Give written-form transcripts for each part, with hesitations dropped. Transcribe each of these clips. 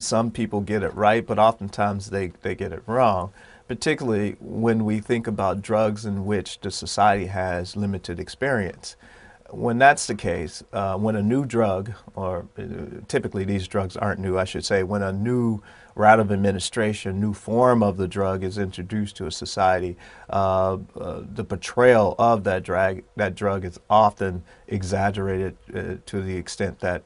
some people get it right, but oftentimes they get it wrong, particularly when we think about drugs in which the society has limited experience. When that's the case, when a new drug, or typically these drugs aren't new, I should say, when a new route of administration, new form of the drug is introduced to a society, the portrayal of that drug is often exaggerated to the extent that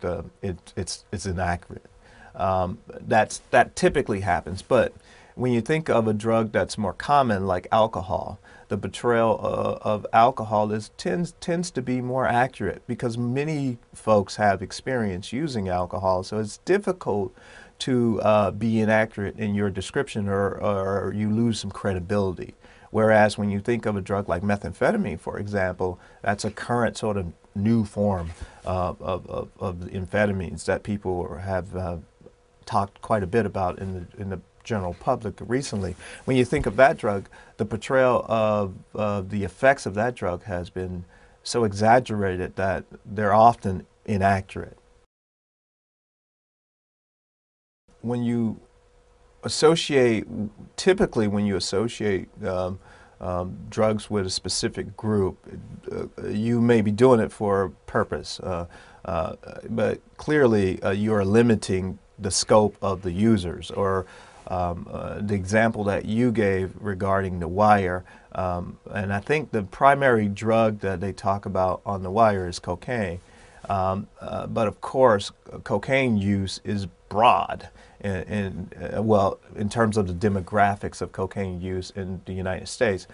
it's inaccurate. That typically happens, but when you think of a drug that's more common, like alcohol, the portrayal of alcohol tends to be more accurate because many folks have experience using alcohol, so it's difficult to be inaccurate in your description, or you lose some credibility. Whereas when you think of a drug like methamphetamine, for example, that's a current sort of new form of amphetamines that people have talked quite a bit about in the general public recently. When you think of that drug, the portrayal of the effects of that drug has been so exaggerated that they're often inaccurate. When you associate, typically when you associate drugs with a specific group, you may be doing it for a purpose, but clearly you are limiting the scope of the users, or the example that you gave regarding The Wire, and I think the primary drug that they talk about on The Wire is cocaine. But of course, cocaine use is broad, well, in terms of the demographics of cocaine use in the United States.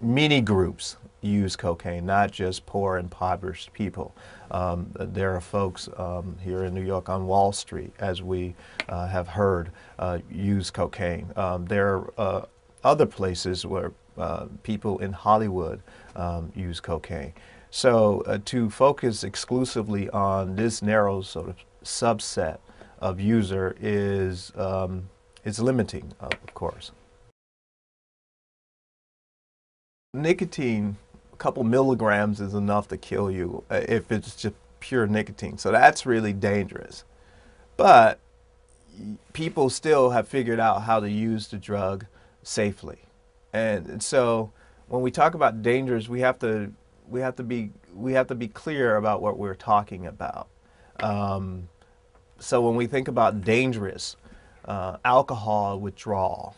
Many groups use cocaine, not just poor, impoverished people. There are folks here in New York on Wall Street, as we have heard, use cocaine. There are other places where people in Hollywood use cocaine. So to focus exclusively on this narrow sort of subset of user is limiting, of course. Nicotine, a couple milligrams is enough to kill you if it's just pure nicotine. So that's really dangerous. But people still have figured out how to use the drug safely. And so when we talk about dangers, we have to be clear about what we're talking about. So when we think about dangerous, alcohol withdrawal,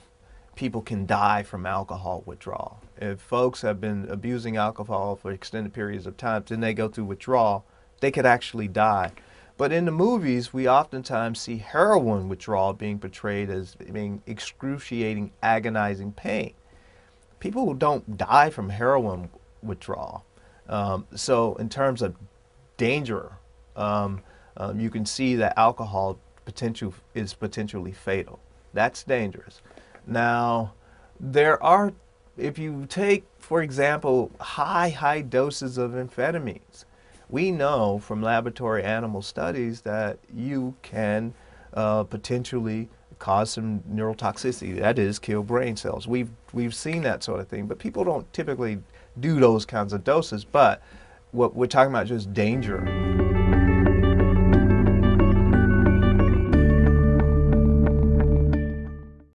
people can die from alcohol withdrawal. If folks have been abusing alcohol for extended periods of time, then they go through withdrawal, they could actually die. But in the movies, we oftentimes see heroin withdrawal being portrayed as being excruciating, agonizing pain. People don't die from heroin withdrawal. So in terms of danger, you can see that alcohol is potentially fatal. That's dangerous. Now, there are, if you take, for example, high doses of amphetamines, we know from laboratory animal studies that you can potentially cause some neurotoxicity, that is, kill brain cells. We've seen that sort of thing, but people don't typically do those kinds of doses. But what we're talking about is just danger.